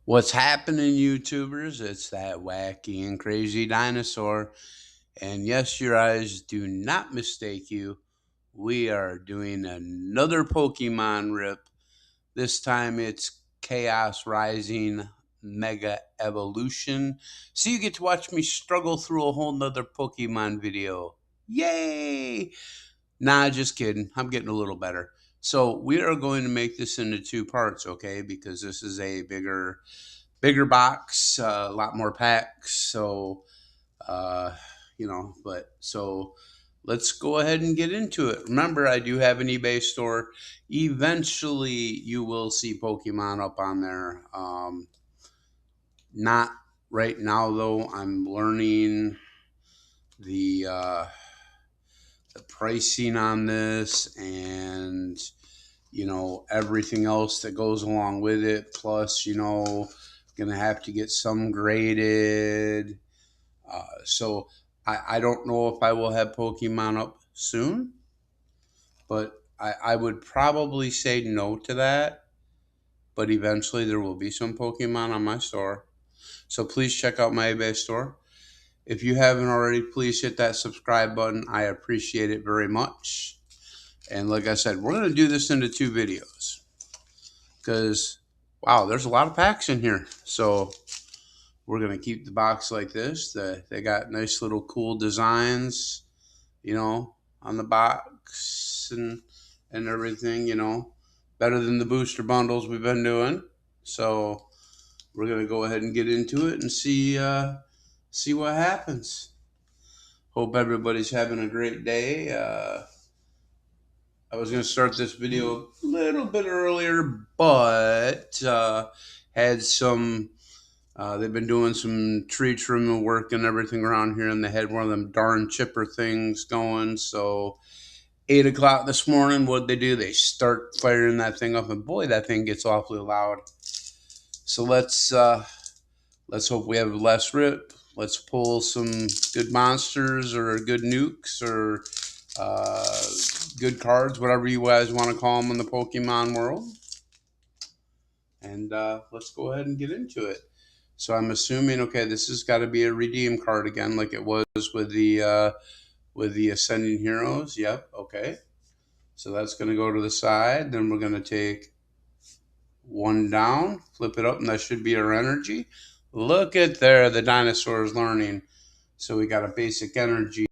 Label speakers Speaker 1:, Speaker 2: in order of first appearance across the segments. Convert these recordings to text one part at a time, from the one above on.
Speaker 1: What's happening, YouTubers? It's that wacky and crazy dinosaur. And yes, your eyes do not mistake you. We are doing another Pokemon rip. This time it's Chaos Rising Mega Evolution. So you get to watch me struggle through a whole nother Pokemon video. Yay! Nah, just kidding. I'm getting a little better. So we are going to make this into two parts, okay? Because this is a bigger box, a lot more packs. So, uh, but so let's go ahead and get into it. Remember, I do have an eBay store. Eventually, you will see Pokemon up on there. Not right now, though. I'm learning the uh, the pricing on this and everything else that goes along with it. Plus, gonna have to get some graded. So I don't know if I will have Pokemon up soon, but I would probably say no to that. But eventually there will be some Pokemon on my store. So please check out my eBay store. If you haven't already, please hit that subscribe button. I appreciate it very much. And like I said, we're going to do this into two videos because, wow, there's a lot of packs in here. So we're going to keep the box like this. They got nice little cool designs, on the box and everything, better than the booster bundles we've been doing. So we're going to go ahead and get into it and see what happens. Hope everybody's having a great day. I was going to start this video a little bit earlier, but had some. They've been doing some tree trimming work and everything around here, and they had one of them darn chipper things going. So 8 o'clock this morning, what'd they do? They start firing that thing up, and boy, that thing gets awfully loud. So let's hope we have less rip. Let's pull some good monsters or good nukes or uh, good cards, whatever you guys want to call them in the Pokemon world. And let's go ahead and get into it. So I'm assuming, okay, this has got to be a redeem card again, like it was with the Ascending Heroes. Yep, okay. So that's going to go to the side. Then we're going to take one down, flip it up, and that should be our energy. Look at there, the dinosaur is learning. So we got a basic energy.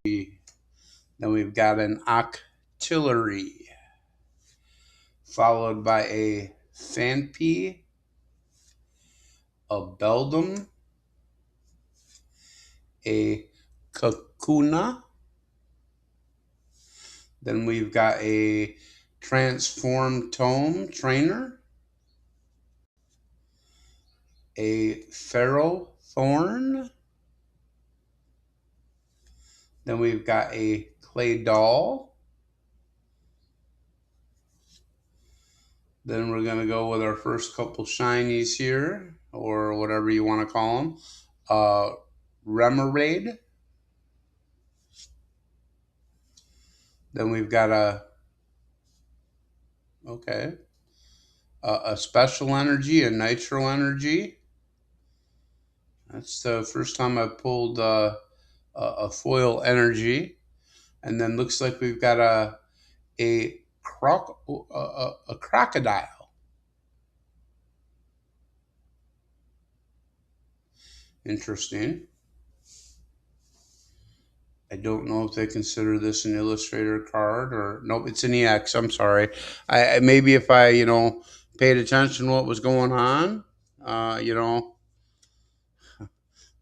Speaker 1: Then we've got an Octillery, followed by a Phanpy, a Beldum, a Kakuna. Then we've got a Transform Tome Trainer, a Feral Thorn. Then we've got a Clay Doll. Then we're going to go with our first couple shinies here, or whatever you want to call them. Remoraid. Then we've got okay, a special energy, a nitro energy. That's the first time I've pulled a foil energy. And then looks like we've got a crocodile. Interesting. I don't know if they consider this an illustrator card or nope, it's an EX. I'm sorry. I maybe if I paid attention to what was going on, uh, you know,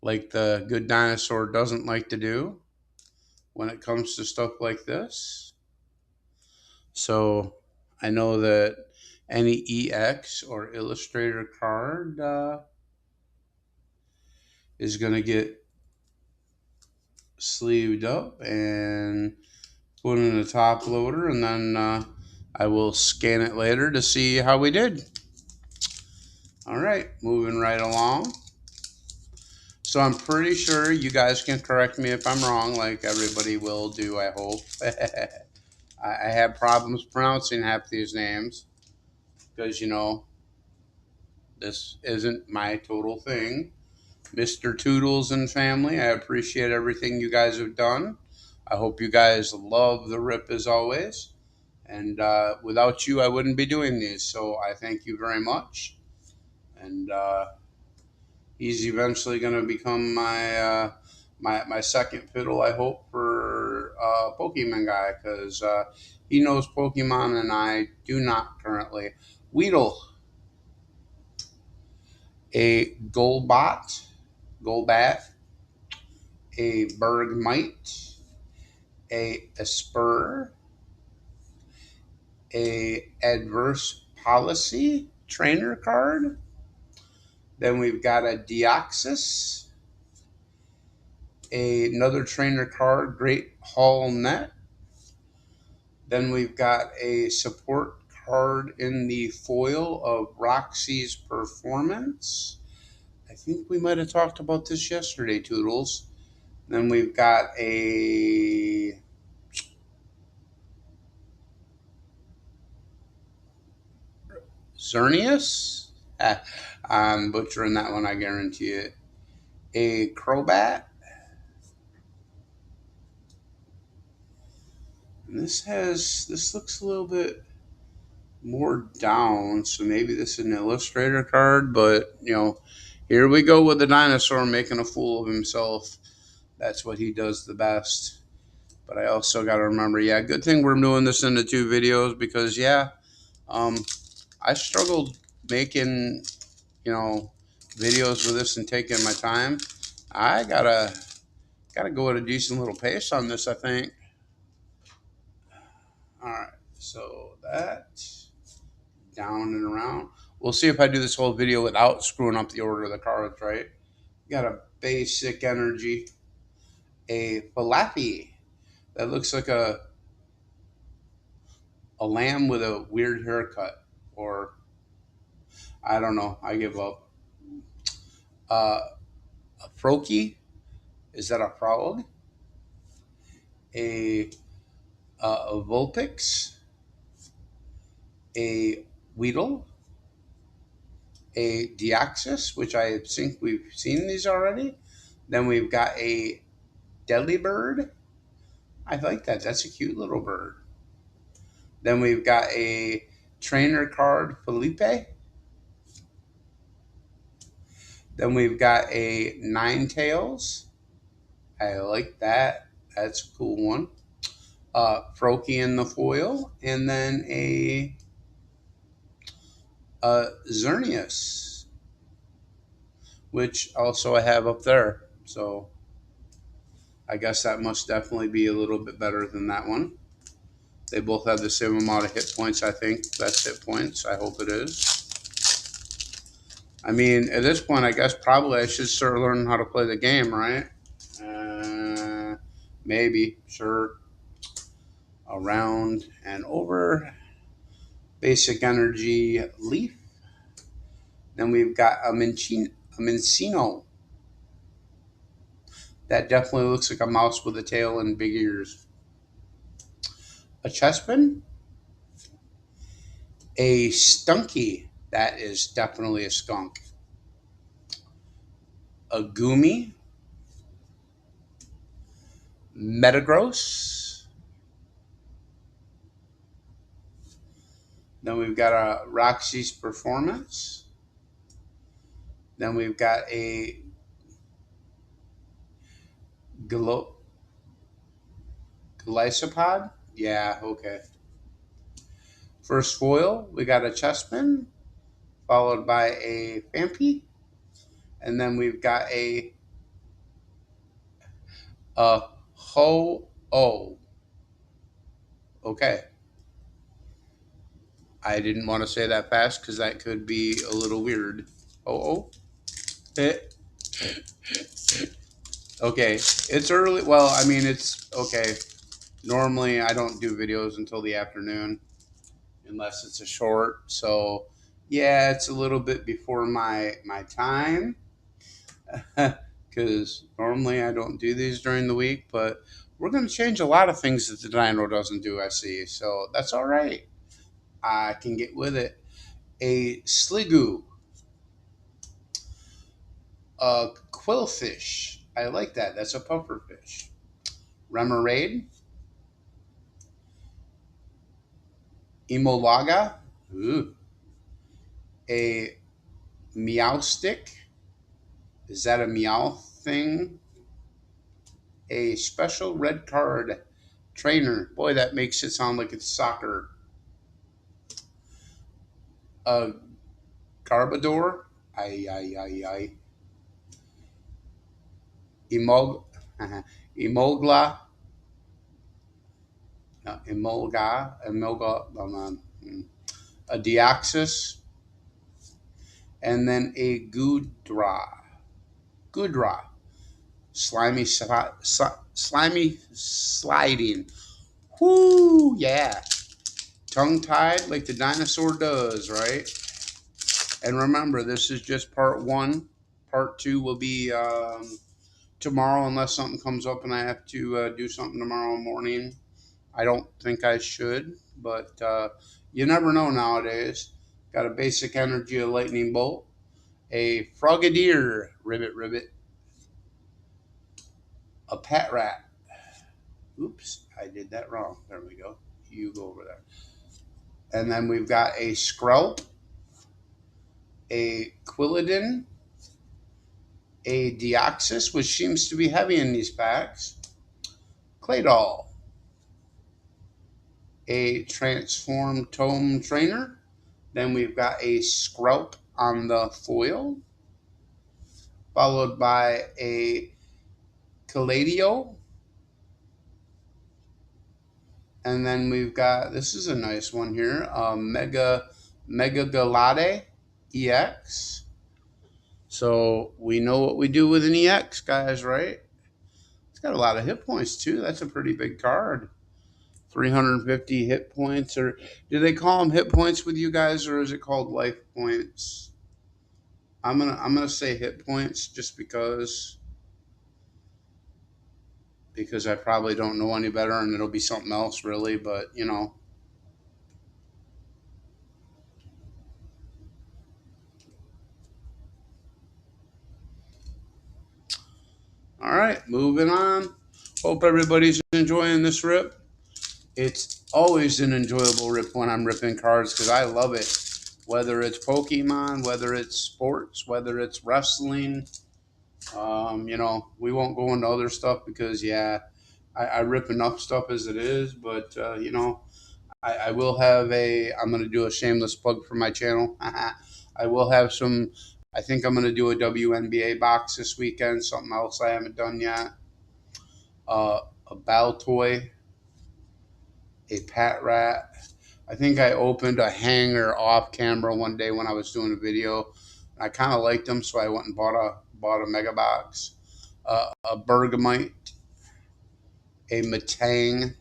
Speaker 1: like the good dinosaur doesn't like to do when it comes to stuff like this. So I know that any EX or illustrator card is going to get sleeved up and put in a top loader, and then I will scan it later to see how we did. All right, moving right along. So I'm pretty sure you guys can correct me if I'm wrong, like everybody will do, I hope. I have problems pronouncing half these names because, this isn't my total thing. Mr. Toodles and family, I appreciate everything you guys have done. I hope you guys love the rip as always. And without you, I wouldn't be doing these. So I thank you very much. And he's eventually going to become my second fiddle, I hope, for Pokemon guy, because he knows Pokemon and I do not currently. Weedle, a Golbat, a Bergmite, a Espurr, a Adverse Policy trainer card. Then we've got a Deoxys, another trainer card, Great Hall Net. Then we've got a support card in the foil of Roxy's Performance. I think we might have talked about this yesterday, Toodles. Then we've got a Xerneas. I'm butchering that one, I guarantee it. A Crobat. And this looks a little bit more down, so maybe this is an illustrator card, but here we go with the dinosaur making a fool of himself. That's what he does the best. But I also got to remember, good thing we're doing this into 2 videos, because I struggled making videos with this and taking my time. I gotta go at a decent little pace on this, I think. All right, so that down and around. We'll see if I do this whole video without screwing up the order of the cards, right? Got a basic energy, a Falafi that looks like a lamb with a weird haircut, or I don't know. I give up. A Froakie, is that a frog? A Vulpix, a Weedle, a Deoxys, which I think we've seen these already. Then we've got a Delibird. I like that. That's a cute little bird. Then we've got a trainer card, Felipe. Then we've got a Ninetales. I like that. That's a cool one. Froakie in the foil. And then a Xerneas, which also I have up there. So I guess that must definitely be a little bit better than that one. They both have the same amount of hit points, I think. Best hit points. I hope it is. I mean, at this point, I guess probably I should start learning how to play the game, right? Maybe. Sure. Around and over. Basic energy leaf. Then we've got a Minccino. That definitely looks like a mouse with a tail and big ears. A Chespin. A Stunky. That is definitely a skunk. A Goomy. Metagross. Then we've got a Roxy's Performance. Then we've got a Golisopod. Yeah, okay. First foil, we got a Chespin, followed by a Phanpy. And then we've got a Ho-Oh. Okay. I didn't want to say that fast because that could be a little weird. Ho-Oh. Okay. It's early. Well, I mean, it's okay. Normally, I don't do videos until the afternoon unless it's a short. So, yeah, it's a little bit before my time. Because normally I don't do these during the week, but we're going to change a lot of things that the Dino doesn't do, I see. So that's all right. I can get with it. A Sliggoo. A quillfish. I like that. That's a pufferfish. Remoraid. Emolaga. Ooh. A meow stick. Is that a meow thing? A special red card trainer. Boy, that makes it sound like it's soccer. A Garbodor. Ay, ay, ay, ay. Emog, Emogla. No, Emolga. A Deoxys. And then a Gudra. Slimy, slimy sliding. Whoo, yeah. Tongue tied like the dinosaur does, right? And remember, this is just part one. Part two will be tomorrow, unless something comes up and I have to do something tomorrow morning. I don't think I should, but you never know nowadays. Got a basic energy, a lightning bolt, a frogadier, ribbit, a pat rat. Oops, I did that wrong. There we go. You go over there. And then we've got a Skrelp, a Quilladin, a Deoxys, which seems to be heavy in these packs, Claydol, a Transform Tome Trainer. Then we've got a Skrelp on the foil, followed by a Caladio. And then we've got, this is a nice one here, Mega Galade EX. So we know what we do with an EX, guys, right? It's got a lot of hit points too. That's a pretty big card. 350 hit points, or do they call them hit points with you guys, or is it called life points? I'm gonna say hit points just because I probably don't know any better, and it'll be something else really. But you know, all right, moving on. Hope everybody's enjoying this rip. It's always an enjoyable rip when I'm ripping cards because I love it. Whether it's Pokemon, whether it's sports, whether it's wrestling, you know, we won't go into other stuff because, yeah, I rip enough stuff as it is. But, you know, I will have I'm going to do a shameless plug for my channel. I will have some, I think I'm going to do a WNBA box this weekend, something else I haven't done yet. A Baltoy, a Pat Rat. I think I opened a hanger off camera one day when I was doing a video. I kind of liked them, so I went and bought a mega box. A Bergamite, a Matang,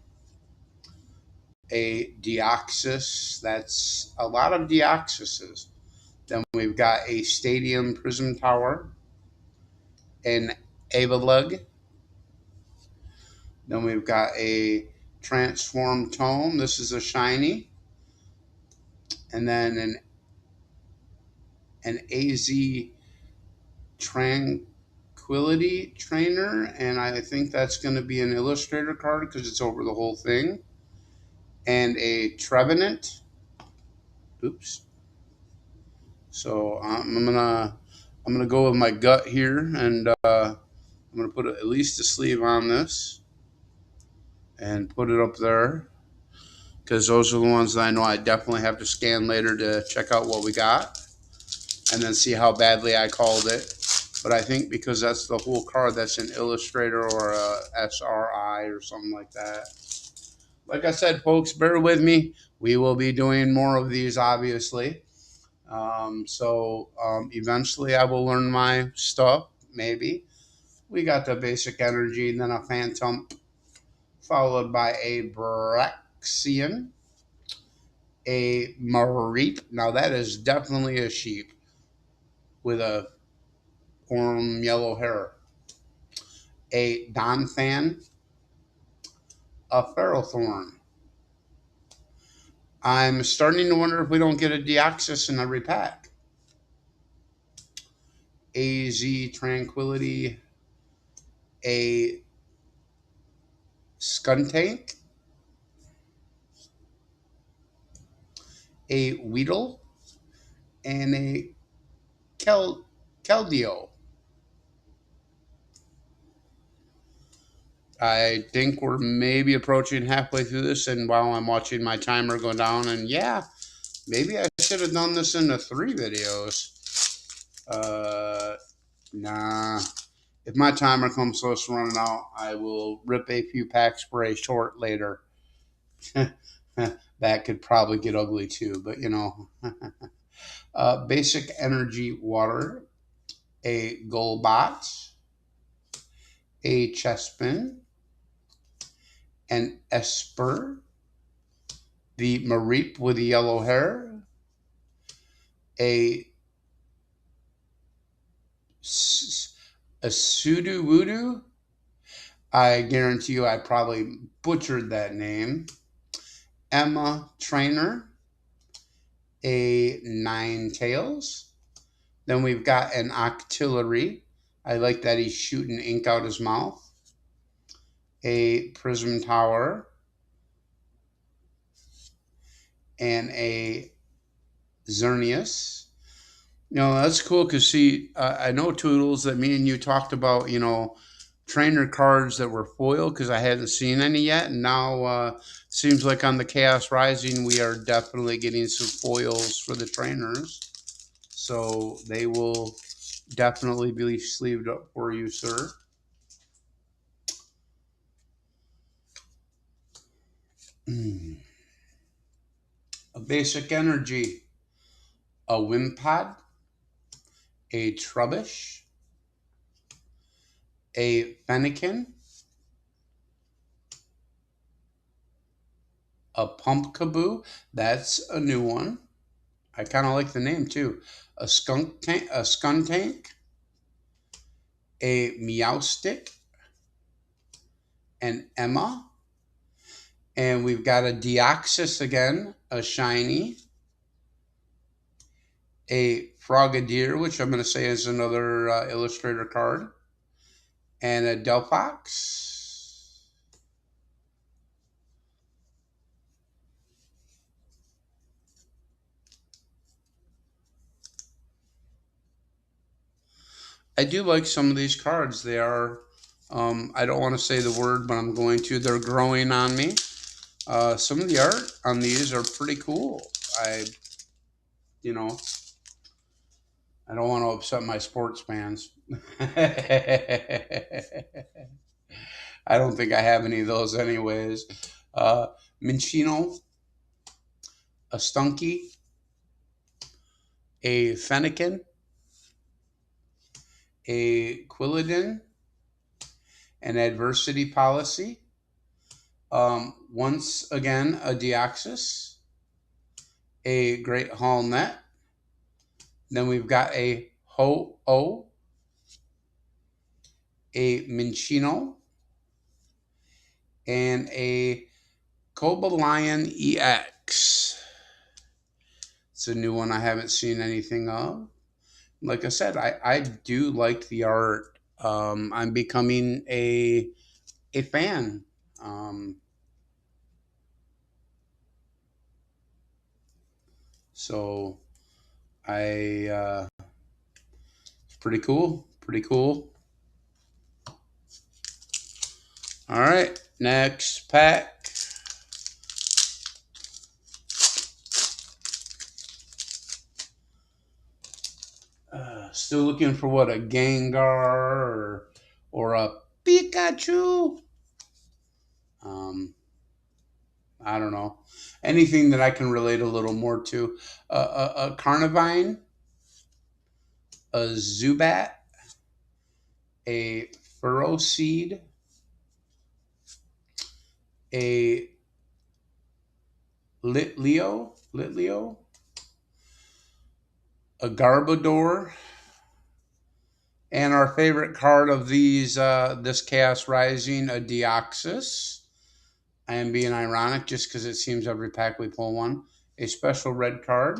Speaker 1: a Deoxys. That's a lot of Deoxyses. Then we've got a Stadium Prism Tower, an Avalug. Then we've got a Transform Tome. This is a shiny. And then an AZ Tranquility Trainer, and I think that's going to be an illustrator card because it's over the whole thing. And a Trevenant. Oops. So I'm gonna go with my gut here, and I'm gonna put at least a sleeve on this and put it up there because those are the ones that I know I definitely have to scan later to check out what we got and then see how badly I called it. But I think because that's the whole card, that's an illustrator or a SRI or something like that. Like I said, folks, bear with me. We will be doing more of these, obviously. Eventually I will learn my stuff, maybe. We got the basic energy, and then a Phantom, followed by a Braxian, a Mareep. Now that is definitely a sheep with a warm yellow hair. A Donphan, a Ferrothorn. I'm starting to wonder if we don't get a Deoxys in every pack. AZ Tranquility, a Skuntank, a Weedle, and a Keldeo. I think we're maybe approaching halfway through this, and while I'm watching my timer go down, and yeah, maybe I should have done this into 3 videos. Nah. If my timer comes close to running out, I will rip a few packs for a short later. That could probably get ugly too, but you know. Basic Energy Water, a Golbat, a Chespin, an Esper, the Mareep with the yellow hair, a a Sudowoodo. I guarantee you I probably butchered that name. Emma Trainer, a Ninetales. Then we've got an Octillery. I like that he's shooting ink out his mouth. A Prism Tower. And a Xerneas. You know, that's cool because, see, I know, Toodles, that me and you talked about, you know, trainer cards that were foil because I hadn't seen any yet. And now seems like on the Chaos Rising, we are definitely getting some foils for the trainers. So they will definitely be sleeved up for you, sir. A Basic Energy, a Wimpod, a Trubbish, a Fennekin, a Pumpkaboo. That's a new one. I kind of like the name too. A Skuntank, a Meowstic, an Emma, and we've got a Deoxys again, a shiny, a Frogadier, which I'm going to say is another illustrator card, and a Delphox. I do like some of these cards. They are, I don't want to say the word, but I'm going to. They're growing on me. Some of the art on these are pretty cool. You know, I don't want to upset my sports fans. I don't think I have any of those anyways. Minccino, a Stunky, a Fennekin, a Quilladin, an Adversity Policy, once again a Deoxys, a Great Hall Net. Then we've got a Ho-Oh, a Minccino, and a Cobalion EX. It's a new one I haven't seen anything of. Like I said, I do like the art. I'm becoming a fan. So it's pretty cool. Pretty cool. All right, next pack. Still looking for what, a Gengar or a Pikachu. I don't know. Anything that I can relate a little more to. A Carnivine, a Zubat, a Ferroseed, a Litleo, a Garbodor, and our favorite card of these, this Chaos Rising, a Deoxys. I am being ironic just because it seems every pack we pull one. A special red card.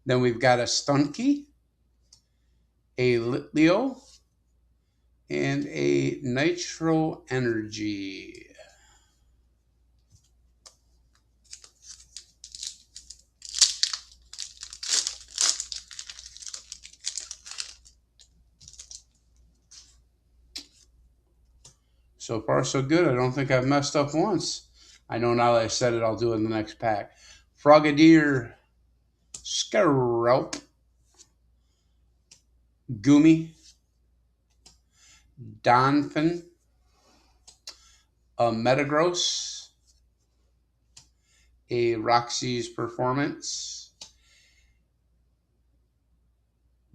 Speaker 1: Then we've got a Stunky, a Litleo, and a Nitro Energy. So far, so good. I don't think I've messed up once. I know now that I said it, I'll do it in the next pack. Frogadier, Scarab, Goomy, Donphin, a Metagross, a Roxy's Performance,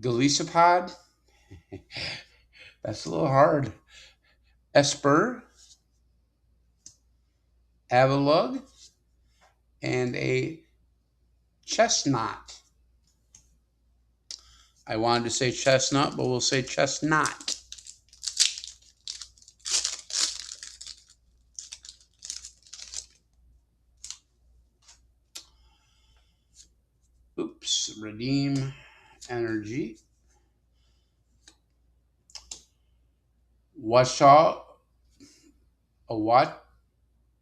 Speaker 1: Golisopod, that's a little hard, Esper, Avalug, and a Chestnut. I wanted to say chestnut, but we'll say chestnut. Oops, redeem energy. Washaw, a what?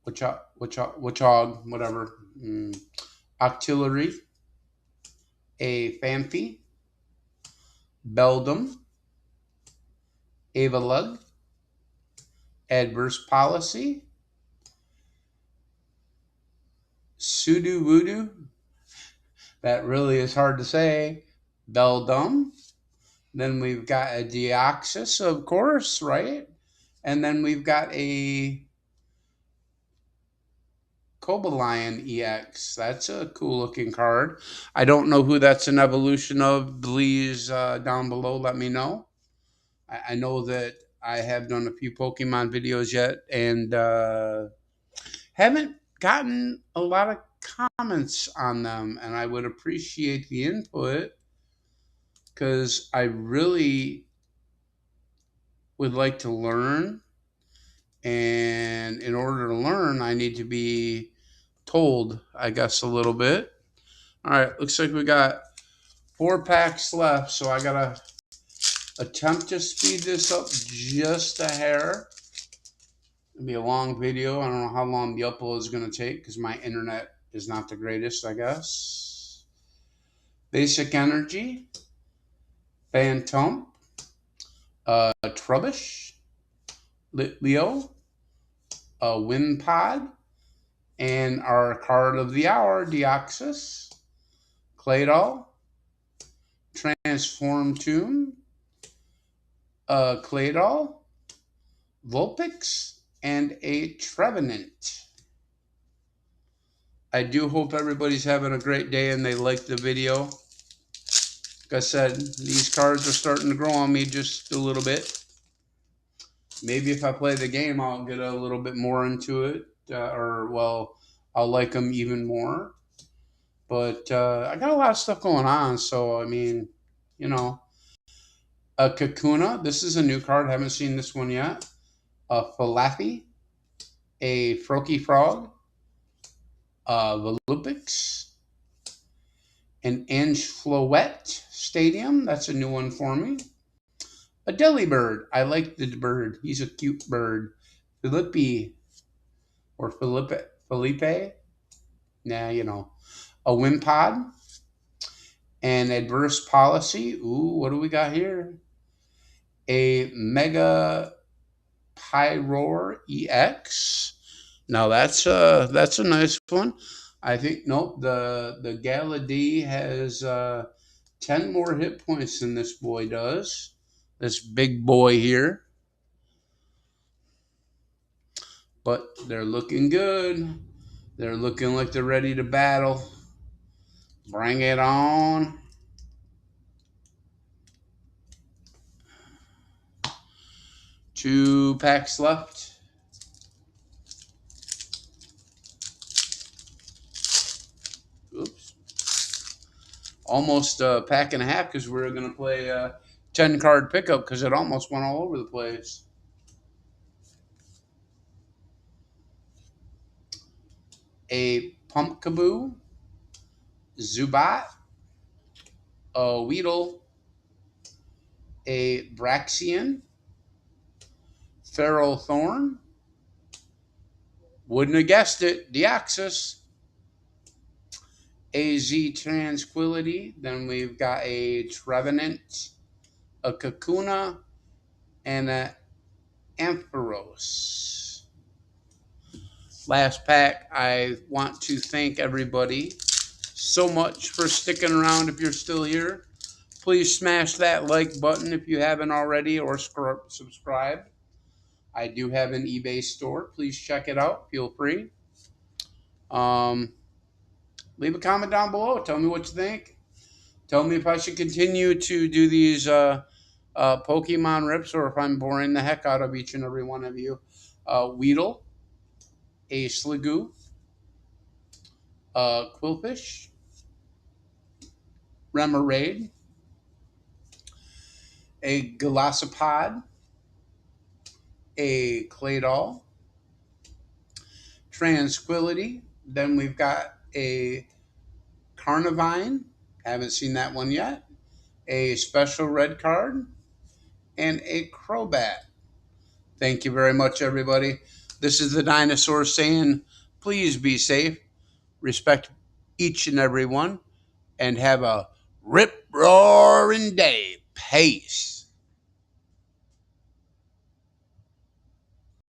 Speaker 1: Wachog, whatever. Octillery, a Phanpy, Beldum, Avalug, Adverse Policy, Sudo Voodoo, that really is hard to say, Beldum. Then we've got a Deoxys, of course, right? And then we've got a Cobalion EX. That's a cool looking card. I don't know who that's an evolution of. Please, down below, let me know. I know that I have done a few Pokemon videos yet and haven't gotten a lot of comments on them. And I would appreciate the input because I really would like to learn. And in order to learn, I need to be told, I guess, a little bit. All right, looks like we got 4 packs left, so I gotta attempt to speed this up just a hair. It'll be a long video. I don't know how long the upload is gonna take because my internet is not the greatest, I guess. Basic Energy, Phantom, Trubbish, Litleo, Wimpod, and our card of the hour, Deoxys, Claydol, Transform Tomb, Claydol, Vulpix, and a Trevenant. I do hope everybody's having a great day and they like the video. Like I said, these cards are starting to grow on me just a little bit. Maybe if I play the game, I'll get a little bit more into it. I'll like them even more. But I got a lot of stuff going on. So, I mean, you know, a Kakuna. This is a new card. Haven't seen this one yet. A Falafi, a Froakie Frog, Volupix, an Angefloet Stadium. That's a new one for me. A Delibird. I like the bird. He's a cute bird. Felipe or Felipe. Nah, you know. A Wimpod. An Adverse Policy. Ooh, what do we got here? A Mega Pyroar EX. Now that's a nice one. I think nope. The Galadee has 10 more hit points than this boy does. This big boy here. But they're looking good. They're looking like they're ready to battle. Bring it on. Two packs left. Oops. Almost a pack and a half because we're going to play 10 card pickup because it almost went all over the place. A Pumpkaboo, Zubat, a Weedle, a Braxian, Ferrothorn, wouldn't have guessed it, Deoxys, AZ Tranquility, then we've got a Trevenant, a Kakuna, and a Ampharos. Last pack, I want to thank everybody so much for sticking around. If you're still here, please smash that like button if you haven't already, or subscribe. I do have an eBay store. Please check it out. Feel free. Um, Leave a comment down below. Tell me what you think. Tell me if I should continue to do these Pokemon rips, or if I'm boring the heck out of each and every one of you. Weedle, a Sliggoo, Quillfish, Remoraid, a Golisopod, a Claydol, Tranquility. Then we've got a Carnivine. Haven't seen that one yet. A special red card, and a Crobat. Thank you very much, everybody. This is the dinosaur saying, please be safe, respect each and every one, and have a rip roaring day. Peace.